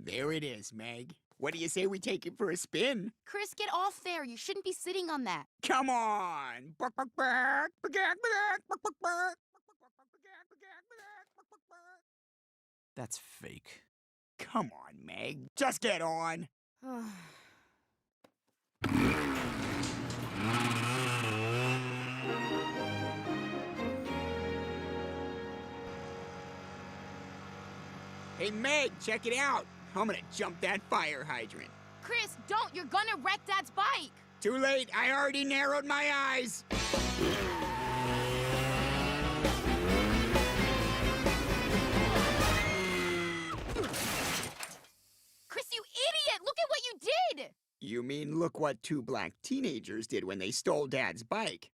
There it is, Meg. What do you say we take it for a spin? Chris, get off there. You shouldn't be sitting on that. Come on! That's fake. Come on, Meg. Just get on. Hey, Meg, check it out. I'm gonna jump that fire hydrant. Chris, don't. You're gonna wreck Dad's bike. Too late. I already narrowed my eyes. Chris, you idiot! Look at what you did! You mean look what two black teenagers did when they stole Dad's bike?